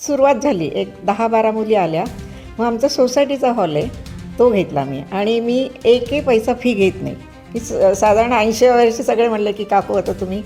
सुरुवात झाली. एक 10-12 मुली आल्या. मग आमचा सोसायटीचा हॉल आहे, तो घेतला मी. आणि मी एकही पैसा फी घेत नाही, की साधारण 80 वर्षी सगळे म्हणले की काकू आता तुम्ही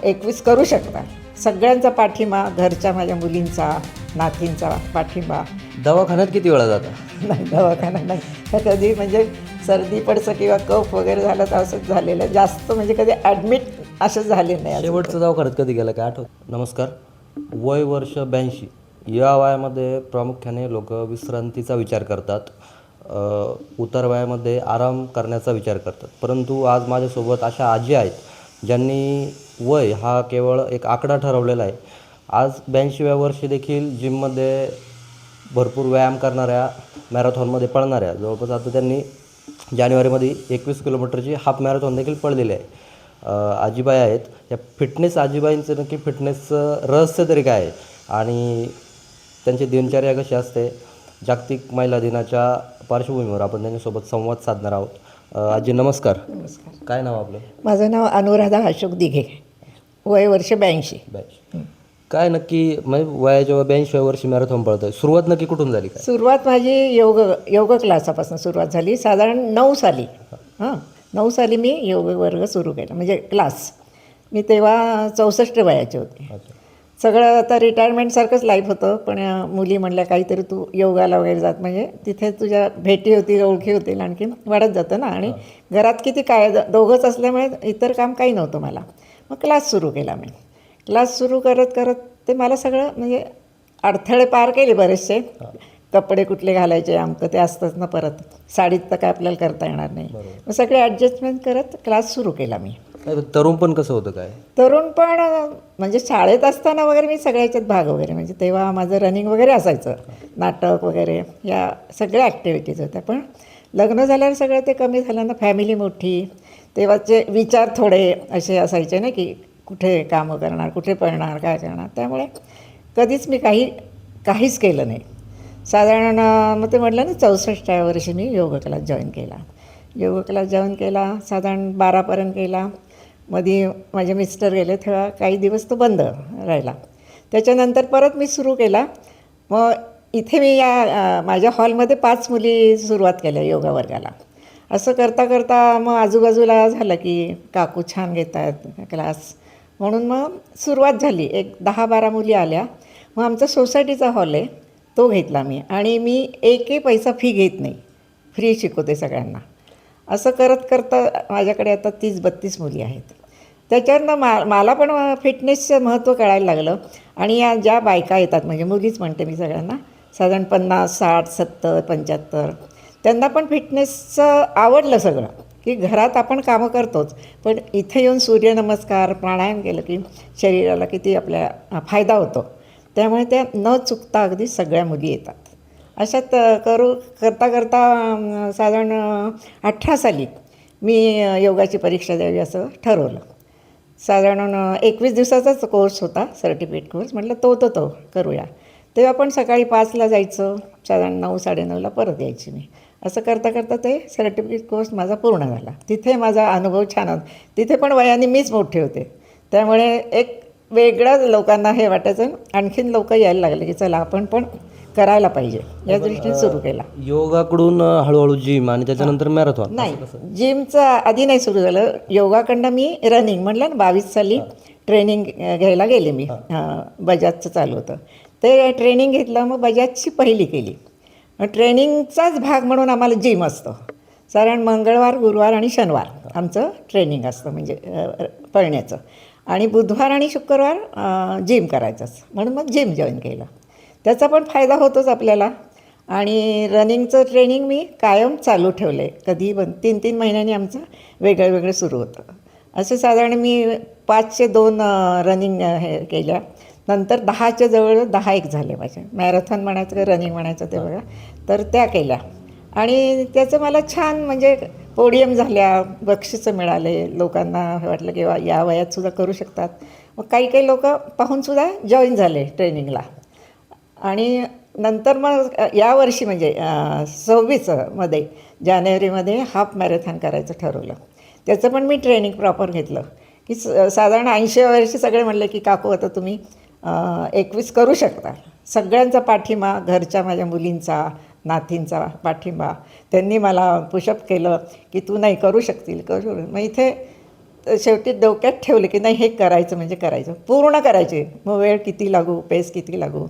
21 करू शकता. सगळ्यांचा पाठिंबा, घरच्या माझ्या मुलींचा, नातींचा पाठिंबा. दवाखान्यात किती वेळा जाता? नाही, दवाखाना नाही. तर कधी म्हणजे सर्दी पडचं किंवा कफ वगैरे झालं तर असंच झालेलं आहे. जास्त म्हणजे कधी ॲडमिट असं झालेलं नाही. शेवटचं दवाखान्यात कधी गेलं काय आठवत? नमस्कार. वय वर्ष 82 या वयामध्ये प्रामुख्याने लोक विश्रांतीचा विचार करतात, उतार वयामध्ये आराम करण्याचा विचार करतात. परंतु आज माझ्यासोबत अशा आजी आहेत ज्यांनी वय हा केवळ एक आकडा ठरवलेला आहे. आज 82व्या वर्षी देखील जिममध्ये भरपूर व्यायाम करणाऱ्या, मॅरेथॉनमध्ये पळणाऱ्या, जवळपास आता त्यांनी जानेवारीमध्ये 21 किलोमीटरची हाफ मॅरेथॉन देखील पळलेली आहे. आजीबाई आहेत. या फिटनेस आजीबाईंचं नक्की फिटनेसचं रहस्य तरी काय आहे आणि त्यांची दिनचर्या कशी असते? जागतिक महिला दिनाच्या पार्श्वभूमीवर आपण त्यांच्यासोबत संवाद साधणार आहोत. आजी नमस्कार. नमस्कार. काय नाव आपलं? माझं नाव अनुराधा अशोक दिघे. वय वर्ष 82. 82. काय नक्की म्हणजे वयाच्या 82व्या वर्षी मॅरेथॉन पळत आहे, सुरुवात नक्की कुठून झाली? काय सुरुवात माझी योग क्लासापासून सुरुवात झाली. साधारण 9 साली. 9 साली मी योग वर्ग सुरू केला, म्हणजे क्लास. मी तेव्हा 64 वयाचे होते. सगळं आता रिटायरमेंटसारखंच लाईफ होतं, पण मुली म्हणल्या काहीतरी तू योगाला वगैरे जात, म्हणजे तिथे तुझ्या भेटी होतील, ओळखी होतील, आणखी वाढत जातं ना. आणि घरात किती काय, दोघंच असल्यामुळे इतर काम काही नव्हतं मला. मग क्लास सुरू केला मी. क्लास सुरू करत करत ते मला सगळं म्हणजे अडथळे पार केले बरेचसे. कपडे कुठले घालायचे आमचं ते असतंच ना, परत साडीत तर काय आपल्याला करता येणार नाही. मग सगळे ॲडजस्टमेंट करत क्लास सुरू केला मी. तरुण पण कसं होतं काय? तरुण पण म्हणजे शाळेत असताना वगैरे मी सगळ्याच्यात भाग वगैरे, म्हणजे तेव्हा माझं रनिंग वगैरे असायचं, नाटक वगैरे, या सगळ्या ॲक्टिव्हिटीज होत्या. पण लग्न झाल्यावर सगळं ते कमी झालं ना. फॅमिली मोठी, तेव्हाचे विचार थोडे असे असायचे ना की कुठे कामं करणार, कुठे पळणार, काय करणार. त्यामुळे कधीच मी काहीच केलं नाही. साधारण मग ते म्हटलं ना 64व्या वर्षी मी योग क्लास जॉईन केला. योग क्लास जॉईन केला, साधारण 12पर्यंत केला. मध्ये माझे मिस्टर गेले, तेव्हा काही दिवस तो बंद राहिला. त्याच्यानंतर परत मी सुरू केला. मग इथे मी माझ्या हॉलमध्ये 5 मुली सुरुवात केल्या योगा वर्गाला. असं करता करता मग आजूबाजूला झालं की काकू छान घेत आहेत क्लास, म्हणून मग सुरुवात झाली. एक 10-12 मुली आल्या. मग आमचा सोसायटीचा हॉल आहे, तो घेतला मी. आणि मी एकही पैसा फी घेत नाही, फ्री शिकवते सगळ्यांना. असं करत करता माझ्याकडे आता 30-32 मुली आहेत. त्याच्यावरनं मला पण फिटनेसचं महत्त्व कळायला लागलं. आणि या ज्या बायका येतात, म्हणजे मुलीच म्हणते मी सगळ्यांना, साधारण 50, 60, 70, 75, त्यांना पण फिटनेसचं आवडलं सगळं, की घरात आपण कामं करतोच, पण इथे येऊन सूर्यनमस्कार, प्राणायाम केलं की शरीराला किती आपल्या फायदा होतो. त्यामुळे त्या न चुकता अगदी सगळ्या मुली येतात. अशात करता करता साधारण 18 साली मी योगाची परीक्षा द्यावी असं ठरवलं. साधारण 21 दिवसाचाच कोर्स होता, सर्टिफिकेट कोर्स. म्हटलं तो करूया. तेव्हा पण सकाळी 5ला जायचं, साधारण 9-9:30ला परत यायची मी. असं करता करता ते सर्टिफिकेट कोर्स माझा पूर्ण झाला. तिथे माझा अनुभव छान होता. तिथे पण वयाने मीच मोठे होते, त्यामुळे एक वेगळं लोकांना हे वाटायचं. आणखीन लोक यायला लागले की चला आपण पण करायला पाहिजे, या दृष्टीने सुरू केला. योगाकडून हळूहळू जिम आणि त्याच्यानंतर मॅरेथॉन? नाही, जिमचं आधी नाही सुरू झालं. योगाकडनं मी रनिंग, म्हटलं ना 22 साली ट्रेनिंग घ्यायला गेले मी. बजाजचं चालू होतं ते ट्रेनिंग घेतलं. मग बजाजची पहिली केली. ट्रेनिंगचाच भाग म्हणून आम्हाला जिम असतं. साधारण मंगळवार, गुरुवार आणि शनिवार आमचं ट्रेनिंग असतं, म्हणजे पळण्याचं. आणि बुधवार आणि शुक्रवार जिम करायचंच, म्हणून मग जिम जॉईन केलं. त्याचा पण फायदा होतोच आपल्याला. आणि रनिंगचं ट्रेनिंग मी कायम चालू ठेवलं आहे. कधी पण 3-3 महिन्यांनी आमचं वेगळं सुरू होतं. असे साधारण मी 5चे 2 रनिंग हे केल्या. नंतर 10च्या जवळ 10-1 झाले माझे. मॅरेथॉन म्हणायचं का रनिंग म्हणायचं ते बघा, तर त्या केल्या. आणि त्याचं मला छान म्हणजे पोडियम झाल्या, बक्षिसं मिळाले. लोकांना वाटलं की या वयातसुद्धा करू शकतात. मग काही लोक पाहूनसुद्धा जॉईन झाले ट्रेनिंगला. आणि नंतर मग यावर्षी म्हणजे 26मध्ये जानेवारीमध्ये हाफ मॅरेथॉन करायचं ठरवलं. त्याचं पण मी ट्रेनिंग प्रॉपर घेतलं, की साधारण 80 वर्षी सगळे म्हणले की काकू आता तुम्ही 21 करू शकता. सगळ्यांचा पाठिंबा, घरच्या माझ्या मुलींचा, नातींचा पाठिंबा. त्यांनी मला पुशअप केलं की तू नाही करू शकतील, करू. मग इथे शेवटी डोक्यात ठेवलं की नाही हे करायचं म्हणजे करायचं, पूर्ण करायचे. मग वेळ किती लागू, पेस किती लागू,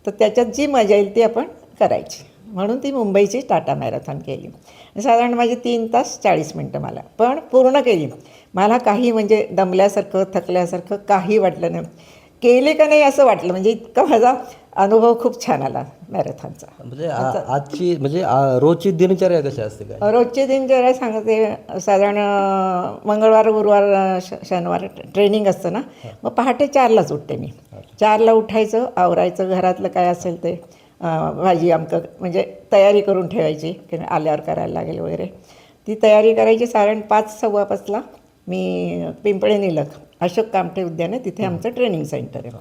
तर त्याच्यात जी मजा येईल ती आपण करायची. म्हणून ती मुंबईची टाटा मॅरेथॉन केली. साधारण माझे 3 तास 40 मिनटं मला, पण पूर्ण केली. मला काही म्हणजे दमल्यासारखं थकल्यासारखं काही वाटलं नाही. केली का नाही असं वाटलं. म्हणजे इतका माझा अनुभव खूप छान आला मॅरेथॉनचा. म्हणजे आजची म्हणजे रोजची दिनचर्या कशी असते काय? रोजचे दिनचर्या सांगते. साधारण मंगळवार, गुरुवार, शनिवार ट्रेनिंग असतं ना, मग पहाटे 4लाच उठते मी. 4ला उठायचं, आवरायचं, घरातलं काय असेल ते भाजी आमकं म्हणजे तयारी करून ठेवायची की आल्यावर करायला लागेल वगैरे. ती तयारी करायची. साधारण 5:15ला मी पिंपळे निलख अशोक कामठे उद्यान आहे, तिथे आमचं ट्रेनिंग सेंटर आहे.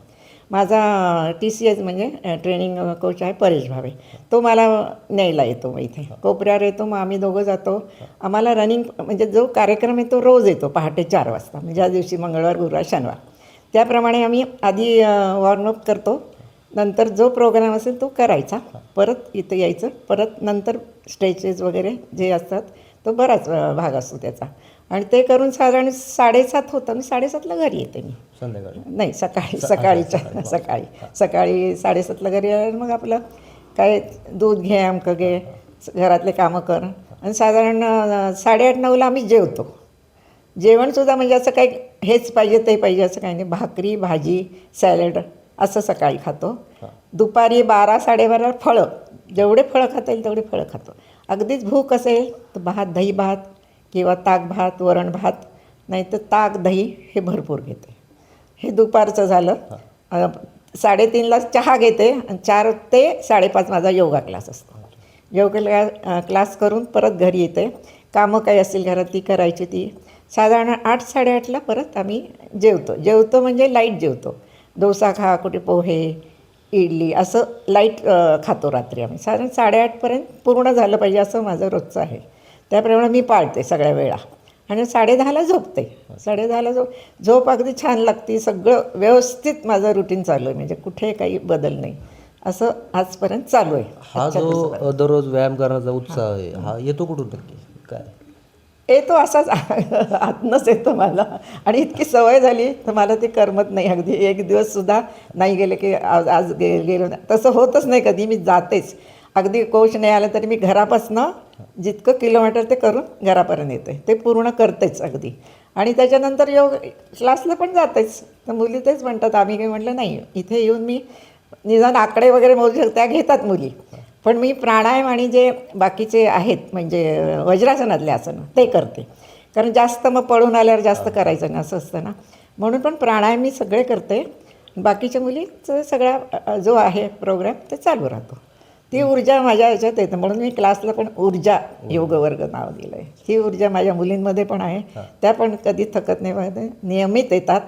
माझा TCS म्हणजे ट्रेनिंग कोच आहे परेश भावे, तो मला न्यायला येतो. मग इथे कोपऱ्यावर येतो, मग आम्ही दोघं जातो. आम्हाला रनिंग म्हणजे जो कार्यक्रम आहे तो रोज येतो पहाटे 4 वाजता, म्हणजे ज्या दिवशी मंगळवार, गुरुवार, शनिवार. त्याप्रमाणे आम्ही आधी वॉर्मअप करतो, नंतर जो प्रोग्राम असेल तो करायचा, परत इथं यायचं, परत नंतर स्ट्रेचेस वगैरे जे असतात तो बराच भाग असतो त्याचा. आणि ते करून साधारण 7:30 होतं आणि 7:30ला घरी येते मी. संध्याकाळी नाही, सकाळी 7:30ला घरी आल्यावर मग आपलं काय दूध घे, अमकं घे, घरातले कामं कर. आणि साधारण 8:30-9ला आम्ही जेवतो. जेवणसुद्धा म्हणजे असं काही हेच पाहिजे ते पाहिजे असं काही नाही. भाकरी, भाजी, सॅलड असं सकाळी खातो. दुपारी 12-12:30 फळं, जेवढे फळं खाता येईल तेवढे फळं खातो. अगदीच भूक असेल तर भात, दही भात किंवा ताक भात, वरण भात, नाही तर ताक दही हे भरपूर घेते. हे दुपारचं झालं. 3:30ला चहा घेते आणि 4 ते 5:30 माझा योगा क्लास असतो. योगा क्लास करून परत घरी येते. कामं काही असतील घरात ती करायची. ती साधारण 8-8:30ला परत आम्ही जेवतो म्हणजे लाईट जेवतो. डोसा खा, कुठे पोहे, इडली असं लाईट खातो रात्री आम्ही. साधारण 8:30पर्यंत पूर्ण झालं पाहिजे असं माझं रोजचं आहे. त्याप्रमाणे मी पाळते सगळ्या वेळा. आणि 10:30ला झोपते. 10:30ला झोप अगदी छान लागते. सगळं व्यवस्थित माझं रुटीन चालू आहे, म्हणजे कुठे काही बदल नाही. असं आजपर्यंत चालू आहे. हा जो दररोज व्यायाम करण्याचा उत्साह आहे हा येतो कुठून नक्की काय? येतो असाच आतनंच येतो मला. आणि इतकी सवय झाली तर मला ते करमत नाही. अगदी एक दिवससुद्धा नाही गेले की आज गेलो नाही तसं होतच नाही कधी. मी जातेच. अगदी कोच नाही आलं तरी मी घरापासनं जितकं किलोमीटर ते करून घरापर्यंत येते, ते पूर्ण करतेच अगदी. आणि त्याच्यानंतर योग क्लासला पण जातेच. तर मुली तेच म्हणतात, आम्ही काही म्हटलं नाही, इथे येऊन मी निदान आकडे वगैरे मोजू शकते, त्या घेतात मुली. पण मी प्राणायाम आणि जे बाकीचे आहेत म्हणजे वज्रासनातले आसनं ते करते. कारण जास्त मग पळून आल्यावर जास्त करायचं नाही असं असतं ना, म्हणून पण प्राणायाम मी सगळे करते. बाकीच्या मुलीचं सगळा जो आहे प्रोग्राम ते चालू राहतो. ती ऊर्जा माझ्या ह्याच्यात येतं, म्हणून मी क्लासला पण ऊर्जा योग वर्ग नाव दिलं आहे. ही ऊर्जा माझ्या मुलींमध्ये पण आहे. त्या पण कधी थकत नाही, नियमित येतात.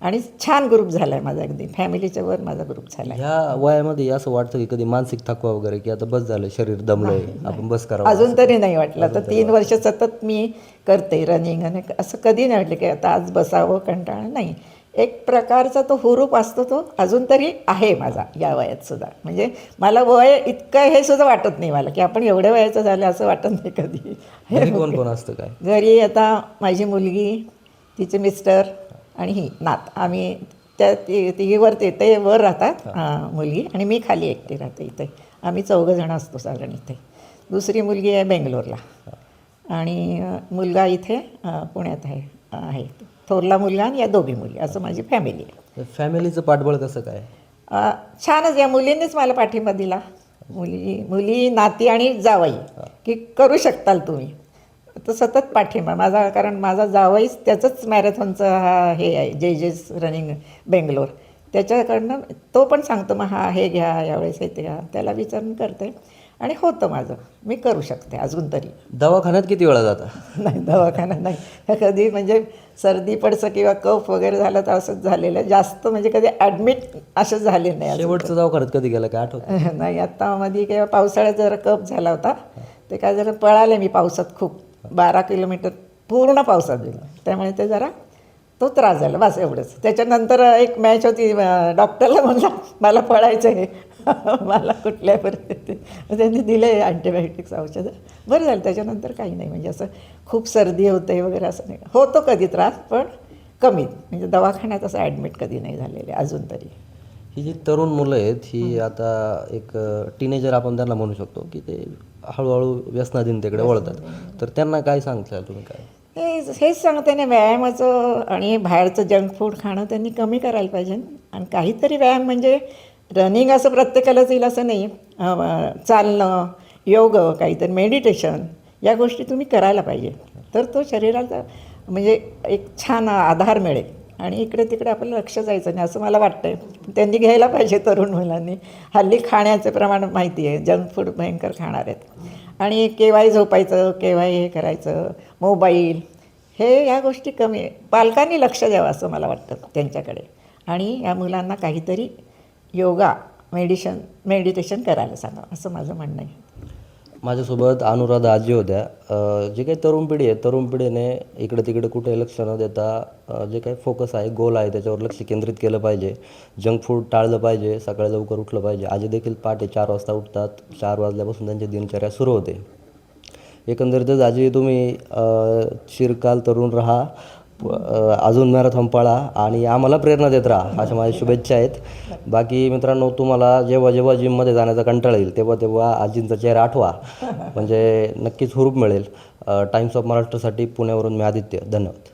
आणि छान ग्रुप झाला आहे माझा, अगदी फॅमिलीच्या वर माझा ग्रुप झाला आहे. ह्या वयामध्ये असं वाटतं की कधी मानसिक थकवा वगैरे की आता बस झालं, शरीर दमलंय, आपण बस करावं? अजून तरी नाही वाटलं. तर 3 वर्ष सतत मी करते रनिंग, आणि असं कधी नाही वाटलं की आता आज बसावं, कंटाळा नाही. एक प्रकारचा तो हुरूप असतो, तो अजून तरी आहे माझा या वयात सुद्धा. म्हणजे मला वय इतकं हे सुद्धा वाटत नाही मला की आपण एवढ्या वयाचं झालं असं वाटत नाही कधी. घरी कोण कोण असतं काय? घरी आता माझी मुलगी, तिचे मिस्टर आणि ही नात, आम्ही त्या तिघीवर ते वर राहतात मुलगी, आणि मी खाली एकटी राहते इथे. आम्ही 4 जण असतो साधारण इथे. दुसरी मुलगी आहे बेंगलोरला, आणि मुलगा इथे पुण्यात आहे. थोरला मुलगा आणि या दोघी मुली, असं माझी फॅमिली आहे. फॅमिलीचं पाठबळ कसं काय? छानच. या मुलींनीच मला पाठिंबा दिला. मुली, नाती आणि जावई की करू शकताल तुम्ही, तर सतत पाठिंबा माझा. कारण माझा जावईच त्याचंच मॅरेथॉनचं हे आहे, जेजेस रनिंग बेंगलोर, त्याच्याकडनं तो पण सांगतो मग हे घ्या, यावेळेस हे ते घ्या, त्याला विचारून करते. आणि होतं माझं, मी करू शकते अजून तरी. दवाखान्यात किती वेळा जाता? नाही, दवाखाना नाही कधी. म्हणजे सर्दी पडसं किंवा कफ वगैरे झालं तर असंच झालेलं. जास्त म्हणजे कधी ॲडमिट असं झाले नाही. शेवटचं दवाखान्यात कधी गेला काय आठवतं? नाही, आत्ता मध्ये किंवा पावसाळ्यात जरा कफ झाला होता, ते काय जरा पळाले मी पावसात खूप. 12 किलोमीटर पूर्ण पावसात गेलं, त्यामुळे ते जरा तो त्रास झाला बस एवढंच. त्याच्यानंतर एक मॅच होती, डॉक्टरला म्हणला मला पळायचं आहे मला कुठल्या परिस्थितीत त्यांनी दिले अँटीबायोटिक्स औषधं, बरं झालं. त्याच्यानंतर काही नाही, म्हणजे असं खूप सर्दी होते वगैरे असं नाही. होतो कधी त्रास पण कमी, म्हणजे दवाखान्यात असं ॲडमिट कधी नाही झालेले अजून तरी. ही जी तरुण मुलं आहेत ही आता एक टीनेजर आपण त्यांना म्हणू शकतो की ते हळूहळू व्यसनाधीनतेकडे वळतात, तर त्यांना काय सांगताल तुम्ही? काय हेच सांगते ना, व्यायामाचं आणि बाहेरचं जंक फूड खाणं त्यांनी कमी करायला पाहिजे. आणि काहीतरी व्यायाम म्हणजे रनिंग असं प्रत्येकालाच येईल असं नाही, चालणं, योग, काहीतरी मेडिटेशन, या गोष्टी तुम्ही करायला पाहिजे. तर तो शरीराला म्हणजे एक छान आधार मिळेल आणि इकडे तिकडे आपलं लक्ष जायचं नाही असं मला वाटतं. त्यांनी घ्यायला पाहिजे तरुण मुलांनी. हल्ली खाण्याचं प्रमाण माहिती आहे, जंक फूड भयंकर खाणार आहेत आणि केव्हाही झोपायचं, केव्हाही हे करायचं, मोबाईल, हे या गोष्टी कमी आहे. पालकांनी लक्ष द्यावं असं मला वाटतं त्यांच्याकडे, आणि या मुलांना काहीतरी योगा, मेडिटेशन करायला सांगावं असं माझं म्हणणं आहे. माझ्यासोबत अनुराधा आजी होत्या. जे काही तरुण पिढी आहे, तरुण पिढीने इकडे तिकडे कुठे लक्ष न देता जे काही फोकस आहे, गोल आहे, त्याच्यावर लक्ष केंद्रित केलं पाहिजे. जंक फूड टाळलं पाहिजे, सकाळी लवकर उठलं पाहिजे. आजी देखील पहाटे 4 वाजता उठतात. 4 वाजल्यापासून त्यांची दिनचर्या सुरू होते. एकंदरीतच आजी तुम्ही चिरकाल तरुण राहा, अजून मॅरेथॉन पळा आणि आम्हाला प्रेरणा देत राहा, अशा माझ्या शुभेच्छा आहेत. बाकी मित्रांनो, तुम्हाला जेव्हा जेव्हा जिममध्ये जाण्याचा कंटाळा येईल तेव्हा तेव्हा आजींचा चेहरा आठवा, म्हणजे नक्कीच हुरूप मिळेल. टाइम्स ऑफ महाराष्ट्रासाठी पुण्यावरून मी आदित्य. धन्यवाद.